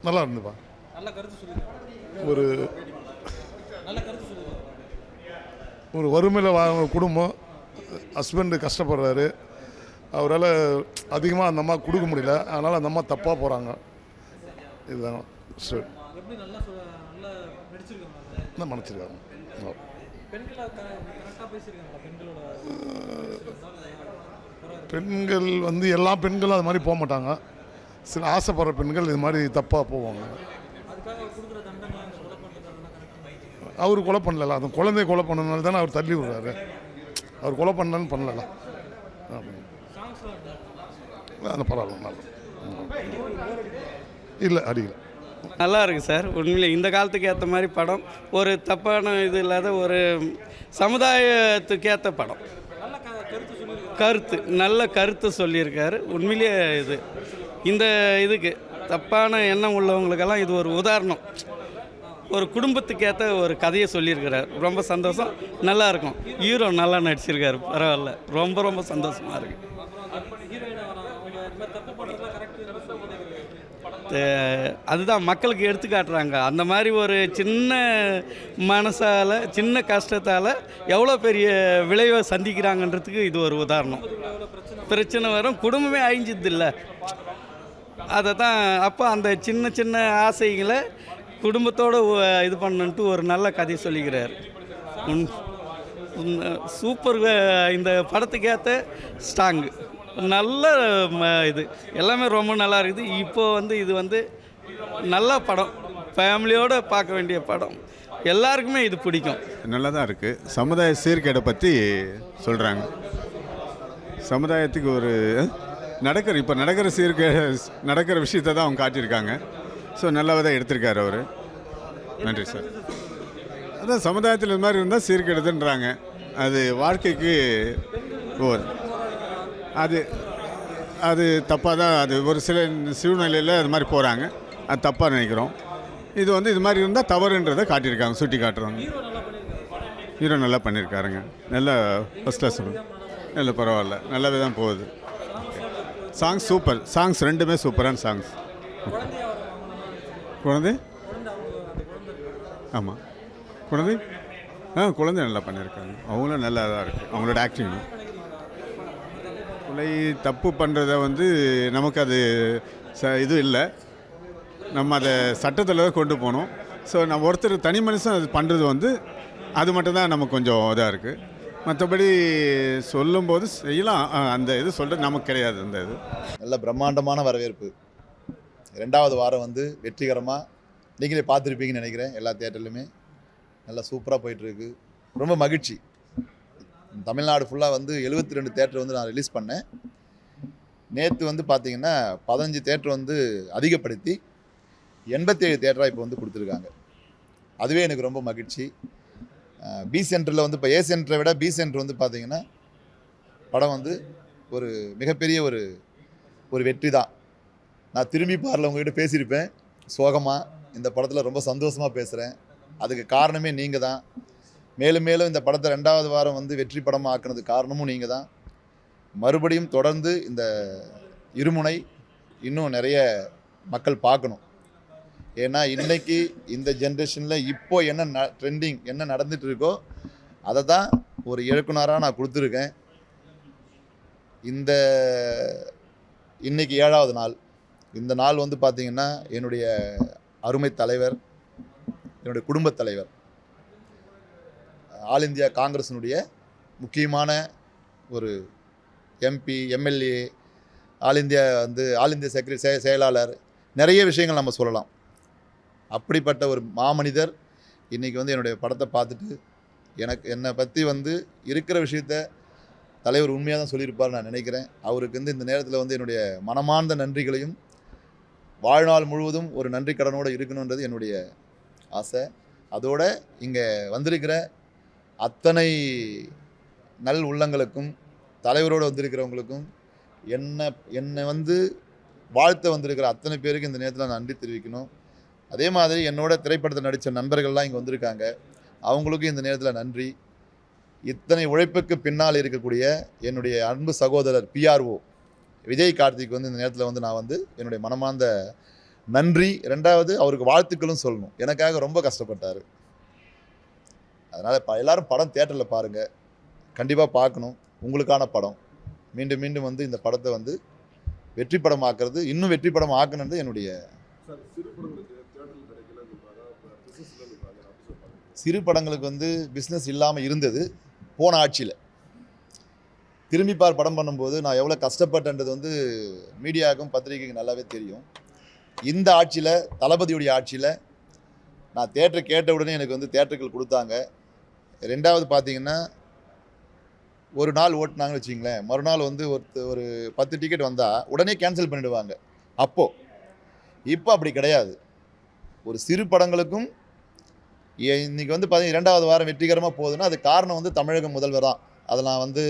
நல்லா இருந்துப்பா. நல்ல கருத்து சொல்லியிருக்காங்க. ஒரு நல்ல கருத்து சொல்லியிருக்காங்க. ஒரு வறுமையில் வாங்க குடும்பம், ஹஸ்பண்டு கஷ்டப்படுறாரு, அவரால் அதிகமாக அந்த அம்மா கொடுக்க முடியல, அதனால் அந்த அம்மா தப்பாக போகிறாங்க. இதுதான் சரி. எப்படி நல்லா நல்லா நடிச்சிருக்காங்க. என்ன மன்னிச்சிருக்காங்க. பெண்களை கரெக்டாக பேசியிருக்காங்களா? பெண்கள் வந்து எல்லா பெண்களும் அது மாதிரி போக மாட்டாங்க. சில ஆசைப்படுற பெண்கள் இது மாதிரி தப்பாக போவாங்க. அவர் கொலை பண்ணல, அது குழந்தைய கொலை பண்ணனால தானே அவர் தள்ளி விடுறாரு. அவர் கொலை பண்ணலன்னு பண்ணல. அந்த பரவாயில்ல, நல்லா இல்லை அடிக்கல. நல்லா இருக்குது சார். உண்மையிலே இந்த காலத்துக்கு ஏற்ற மாதிரி படம், ஒரு தப்பான இது இல்லாத ஒரு சமுதாயத்துக்கு ஏற்ற படம். நல்ல கருத்து சொல்லியிருக்காரு. உண்மையிலே இது இந்த இதுக்கு தப்பான எண்ணம் உள்ளவங்களுக்கெல்லாம் இது ஒரு உதாரணம். ஒரு குடும்பத்துக்கு ஏற்ற ஒரு கதையை சொல்லியிருக்கிறார். ரொம்ப சந்தோஷம், நல்லாயிருக்கும். ஹீரோ நல்லா நடிச்சிருக்காரு, பரவாயில்ல, ரொம்ப ரொம்ப சந்தோஷமாக இருக்குது. அதுதான் மக்களுக்கு எடுத்துக்காட்டுறாங்க. அந்த மாதிரி ஒரு சின்ன மனசால், சின்ன கஷ்டத்தால் எவ்வளோ பெரிய விளைவை சந்திக்கிறாங்கன்றதுக்கு இது ஒரு உதாரணம். பிரச்சனை வரும், குடும்பமே அழிஞ்சது இல்லை. அதை தான் அப்போ அந்த சின்ன சின்ன ஆசைகளை குடும்பத்தோடு இது பண்ணுன்ட்டு ஒரு நல்ல கதையை சொல்லிக்கிறார். சூப்பர். இந்த படத்துக்கு ஏற்ற ஸ்ட்ராங்கு நல்ல இது எல்லாமே ரொம்ப நல்லா இருக்குது. இப்போது இது நல்ல படம், ஃபேமிலியோடு பார்க்க வேண்டிய படம். எல்லாருக்குமே இது பிடிக்கும். நல்லா தான் இருக்குது. சமுதாய சீர்கேடை பற்றி சொல்கிறாங்க. சமுதாயத்துக்கு ஒரு இப்போ நடக்கிற நடக்கிற விஷயத்தை தான் அவங்க காட்டியிருக்காங்க. ஸோ நல்லாவே தான் எடுத்திருக்காரு அவர். நன்றி சார். அதான் சமுதாயத்தில் இது மாதிரி இருந்தால் சீர்கெடுதுன்றாங்க. அது வாழ்க்கைக்கு அது தப்பாக தான். அது ஒரு சில சூழ்நிலையில் அது மாதிரி போகிறாங்க, அது தப்பாக நினைக்கிறோம். இது மாதிரி இருந்தால் தவறுன்றதை காட்டியிருக்காங்க, சுட்டி காட்டுறாங்க. ஹீரோ நல்லா பண்ணியிருக்காருங்க. நல்லா ஃபஸ்ட் கிளாஸ், நல்லா பரவாயில்ல, நல்லாவே தான் போகுது. Songs super. சாங்ஸ் ரெண்டுமே சூப்பரான சாங்ஸ். குழந்தை ஆமாம், குழந்தை நல்லா பண்ணியிருக்காங்க. அவங்களும் நல்லா தான் இருக்குது, அவங்களோட ஆக்டிங்கும். கொலை தப்பு பண்ணுறத நமக்கு அது இது இல்லை, நம்ம அதை சட்டத்தில் தான் கொண்டு போகணும். ஸோ நம்ம ஒருத்தர் தனி மனுஷன் அது பண்ணுறது அது மட்டும்தான் நமக்கு கொஞ்சம் இதாக இருக்குது. மற்றபடி சொல்லும்போது செய்யலாம், அந்த இது சொல்கிறது நமக்கு கிடையாது. அந்த இது நல்ல பிரம்மாண்டமான வரவேற்பு. 2வது வாரம் வெற்றிகரமாக நீங்களே பார்த்துருப்பீங்கன்னு நினைக்கிறேன். எல்லா தியேட்டர்லையுமே நல்லா சூப்பராக போயிட்டுருக்கு. ரொம்ப மகிழ்ச்சி. தமிழ்நாடு ஃபுல்லாக 72 தியேட்டர் நான் ரிலீஸ் பண்ணேன். நேற்று பார்த்தீங்கன்னா 15 தியேட்டர் அதிகப்படுத்தி 87 தியேட்டராக இப்போ கொடுத்துருக்காங்க. அதுவே எனக்கு ரொம்ப மகிழ்ச்சி. பி சென்டரில் இப்போ ஏ சென்டரை விட பி சென்டர் பார்த்தீங்கன்னா படம் ஒரு மிகப்பெரிய ஒரு வெற்றி தான். நான் திரும்பி பாரில் உங்கள்கிட்ட பேசியிருப்பேன் சோகமாக. இந்த படத்தில் ரொம்ப சந்தோஷமாக பேசுகிறேன். அதுக்கு காரணமே நீங்கள் தான். மேலும் மேலும் இந்த படத்தை 2வது வாரம் வெற்றி படமாக ஆக்குனதுக்கு காரணமும் நீங்கள் தான். மறுபடியும் தொடர்ந்து இந்த இருமுனை இன்னும் நிறைய மக்கள் பார்க்கணும். ஏன்னா இன்றைக்கி இந்த ஜென்ரேஷனில் இப்போ என்ன ட்ரெண்டிங் என்ன நடந்துட்டு இருக்கோ அதை தான் ஒரு இயக்குனராக நான் கொடுத்துருக்கேன். இன்னைக்கு 7வது நாள். இந்த நாள் பார்த்திங்கன்னா என்னுடைய அருமை தலைவர், என்னுடைய குடும்பத் தலைவர், ஆல் இந்தியா காங்கிரஸினுடைய முக்கியமான ஒரு எம்பி, எம்எல்ஏ, ஆல் இந்தியா செயலாளர், நிறைய விஷயங்கள் நம்ம சொல்லலாம். அப்படிப்பட்ட ஒரு மாமனிதர் இன்றைக்கி என்னுடைய படத்தை பார்த்துட்டு என்னை பற்றி இருக்கிற விஷயத்த தலைவர் உண்மையாக தான் சொல்லியிருப்பார் நான் நினைக்கிறேன். அவருக்கு இந்த நேரத்தில் என்னுடைய மனமார்ந்த நன்றிகளையும், வாழ்நாள் முழுவதும் ஒரு நன்றி கடனோடு இருக்கணுன்றது என்னுடைய ஆசை. அதோடு இங்கே வந்திருக்கிற அத்தனை நல் உள்ளங்களுக்கும், தலைவரோடு வந்திருக்கிறவங்களுக்கும், என்னை வாழ்த்த வந்திருக்கிற அத்தனை பேருக்கு இந்த நேரத்தில் நான் நன்றி தெரிவிக்கணும். அதே மாதிரி என்னோட திரைப்படத்தில் நடித்த நண்பர்கள்லாம் இங்கே வந்திருக்காங்க, அவங்களுக்கும் இந்த நேரத்தில் நன்றி. இத்தனை உழைப்புக்கு பின்னால் இருக்கக்கூடிய என்னுடைய அன்பு சகோதரர் PRO விஜய் கார்த்திக் இந்த நேரத்தில் நான் என்னுடைய மனமார்ந்த நன்றி. ரெண்டாவது அவருக்கு வாழ்த்துக்களும் சொல்லணும். எனக்காக ரொம்ப கஷ்டப்பட்டார். அதனால் எல்லாரும் படம் தியேட்டரில் பாருங்கள், கண்டிப்பாக பார்க்கணும். உங்களுக்கான படம். மீண்டும் மீண்டும் வந்து இந்த படத்தை வந்து வெற்றி படம் ஆக்குறது, இன்னும் வெற்றி படம் ஆக்கணுன்றது என்னுடைய. சிறு படங்களுக்கு வந்து பிஸ்னஸ் இல்லாமல் இருந்தது போன ஆட்சியில். திரும்பிப்பார் படம் பண்ணும்போது நான் எவ்வளோ கஷ்டப்பட்டேன்றது வந்து மீடியாவுக்கும் பத்திரிகைக்கும் நல்லாவே தெரியும். இந்த ஆட்சியில், தளபதியுடைய ஆட்சியில் நான் தேட்டர் கேட்ட உடனே எனக்கு வந்து தேட்டர்கள் கொடுத்தாங்க. ரெண்டாவது பார்த்தீங்கன்னா, ஒரு நாள் ஓட்டினாங்கன்னு வச்சிங்களேன், மறுநாள் வந்து ஒரு 10 டிக்கெட் வந்தால் உடனே கேன்சல் பண்ணிவிடுவாங்க. இப்போ அப்படி கிடையாது. ஒரு சிறு படங்களுக்கும் இன்றைக்கி வந்து பார்த்தீங்கன்னா 2வது வாரம் வெற்றிகரமாக போகுதுன்னா அது காரணம் வந்து தமிழக முதல்வர் தான். அதை நான் வந்து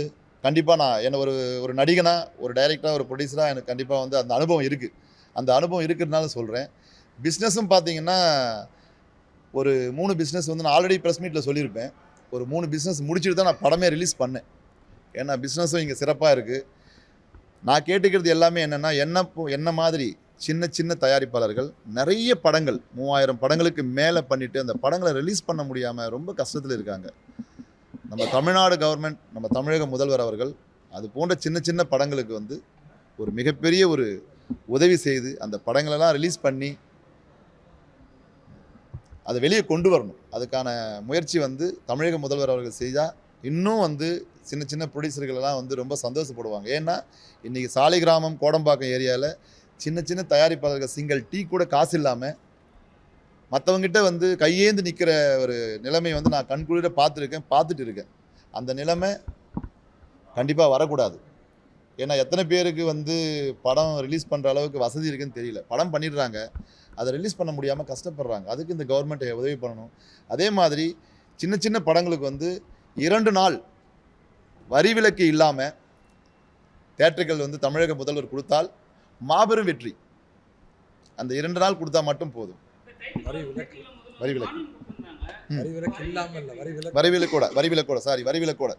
கண்டிப்பாக நான் என்ன ஒரு நடிகனாக, ஒரு டைரக்டராக, ஒரு ப்ரொடியூசராக எனக்கு கண்டிப்பாக வந்து அந்த அனுபவம் இருக்குது. அந்த அனுபவம் இருக்கிறதுனால சொல்கிறேன். பிஸ்னஸும் பார்த்தீங்கன்னா ஒரு 3 பிஸ்னஸ் வந்து நான் ஆல்ரெடி ப்ரெஸ் மீட்டில் சொல்லியிருப்பேன். ஒரு 3 பிஸ்னஸ் முடிச்சுட்டு தான் நான் படமே ரிலீஸ் பண்ணேன். ஏன்னா பிஸ்னஸும் இங்கே சிறப்பாக இருக்குது. நான் கேட்டுக்கிறது எல்லாமே என்னென்னா, என்ன மாதிரி சின்ன சின்ன தயாரிப்பாளர்கள் நிறைய படங்கள் 3000 படங்களுக்கு மேலே பண்ணிவிட்டு அந்த படங்களை ரிலீஸ் பண்ண முடியாமல் ரொம்ப கஷ்டத்தில் இருக்காங்க. நம்ம தமிழ்நாடு கவர்மெண்ட், நம்ம தமிழக முதல்வர் அவர்கள் அது போன்ற சின்ன சின்ன படங்களுக்கு வந்து ஒரு மிகப்பெரிய ஒரு உதவி செய்து அந்த படங்களெல்லாம் ரிலீஸ் பண்ணி அதை வெளியே கொண்டு வரணும். அதுக்கான முயற்சி வந்து தமிழக முதல்வர் அவர்கள் செய்தால் இன்னும் வந்து சின்ன சின்ன ப்ரொடியூசர்களெல்லாம் வந்து ரொம்ப சந்தோஷப்படுவாங்க. ஏன்னா இன்றைக்கி சாலிகிராமம், கோடம்பாக்கம் ஏரியாவில் சின்ன சின்ன தயாரிப்பாளர்கள் சிங்கிள் டீ கூட காசு இல்லாமல் மற்றவங்கிட்ட வந்து கையேந்து நிற்கிற ஒரு நிலைமை வந்து நான் கண்குளிர பார்த்துட்டு இருக்கேன். அந்த நிலைமை கண்டிப்பாக வரக்கூடாது. ஏன்னா எத்தனை பேருக்கு வந்து படம் ரிலீஸ் பண்ணுற அளவுக்கு வசதி இருக்குன்னு தெரியல. படம் பண்ணிடுறாங்க, அதை ரிலீஸ் பண்ண முடியாமல் கஷ்டப்படுறாங்க. அதுக்கு இந்த கவர்மெண்ட் உதவி பண்ணணும். அதே மாதிரி சின்ன சின்ன படங்களுக்கு வந்து 2 நாள் வரி விலக்கு இல்லாமல் தேட்டர்கள் வந்து தமிழக முதல்வர் கொடுத்தால் மாபெரும் வெற்றி. அந்த 2 நாள் கொடுத்தா மட்டும் போதும். வரி விலக்கு வரி விலக்கு வரி விலக்கு இல்லாமல் இல்லை, வரி விலக்கோட சாரி வரி விலக்கோட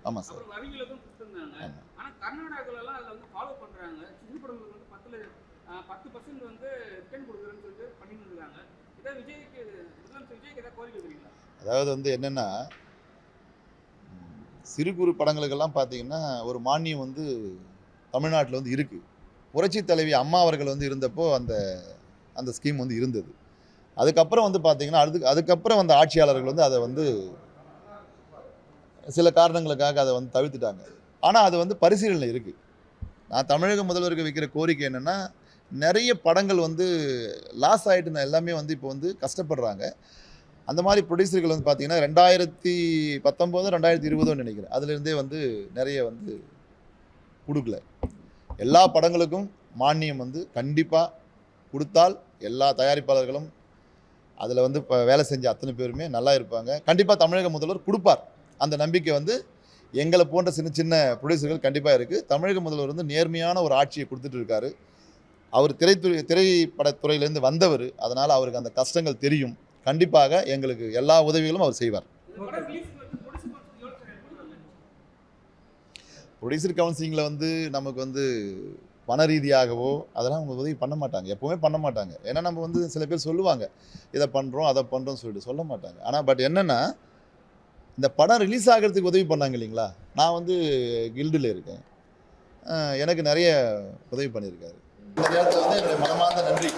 ஆமாம் சார். அதாவது வந்து என்னென்னா, சிறு குறு படங்களுக்கெல்லாம் பார்த்தீங்கன்னா ஒரு மானியம் வந்து தமிழ்நாட்டில் வந்து இருக்குது. புரட்சி தலைவி அம்மா அவர்கள் வந்து இருந்தப்போ அந்த ஸ்கீம் வந்து இருந்தது. அதுக்கப்புறம் வந்து பார்த்தீங்கன்னா அதுக்கப்புறம் வந்த ஆட்சியாளர்கள் வந்து அதை வந்து சில காரணங்களுக்காக அதை வந்து தவிர்த்துட்டாங்க. ஆனால் அது வந்து பரிசீலனை இருக்குது. நான் தமிழக முதல்வருக்கு வைக்கிற கோரிக்கை என்னென்னா, நிறைய படங்கள் வந்து லாஸ் ஆகிட்டு எல்லாமே வந்து இப்போ வந்து கஷ்டப்படுறாங்க. அந்த மாதிரி ப்ரொடியூசர்கள் வந்து பார்த்திங்கன்னா 2019 2020 நினைக்கிறேன், அதுலேருந்தே வந்து நிறைய வந்து கொடுக்கல. எல்லா படங்களுக்கும் மானியம் வந்து கண்டிப்பாக கொடுத்தால் எல்லா தயாரிப்பாளர்களும் அதில் வந்து இப்போ வேலை செஞ்ச அத்தனை பேருமே நல்லா இருப்பாங்க. கண்டிப்பாக தமிழக முதல்வர் கொடுப்பார். அந்த நம்பிக்கை வந்து எங்களை போன்ற சின்ன சின்ன ப்ரொடியூசர்கள் கண்டிப்பாக இருக்குது. தமிழக முதல்வர் வந்து நேர்மையான ஒரு ஆட்சியை கொடுத்துட்டு இருக்காரு. அவர் திரைப்படத்துறையிலேருந்து வந்தவர், அதனால் அவருக்கு அந்த கஷ்டங்கள் தெரியும். கண்டிப்பாக எங்களுக்கு எல்லா உதவிகளும் அவர் செய்வார். ப்ரொடியூசர் கவுன்சிலிங்கில் வந்து நமக்கு வந்து பண ரீதியாகவோ அதெல்லாம் அவங்க உதவி பண்ண மாட்டாங்க, எப்போவுமே பண்ண மாட்டாங்க. ஏன்னா நம்ம வந்து சில பேர் சொல்லுவாங்க இதை பண்ணுறோம் அதை பண்ணுறோம்னு சொல்லிட்டு சொல்ல மாட்டாங்க. ஆனால் பட் என்னென்னா, இந்த படம் ரிலீஸ் ஆகிறதுக்கு உதவி பண்ணாங்க இல்லைங்களா, நான் வந்து கில்டில் இருக்கேன், எனக்கு நிறைய உதவி பண்ணியிருக்காரு. இந்த நேரத்தில் வந்து என்னுடைய மனமார்ந்த நன்றி.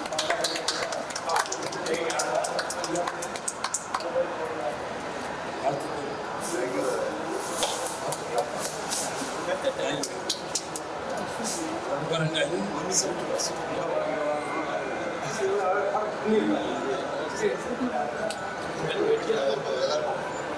எல்லாரும்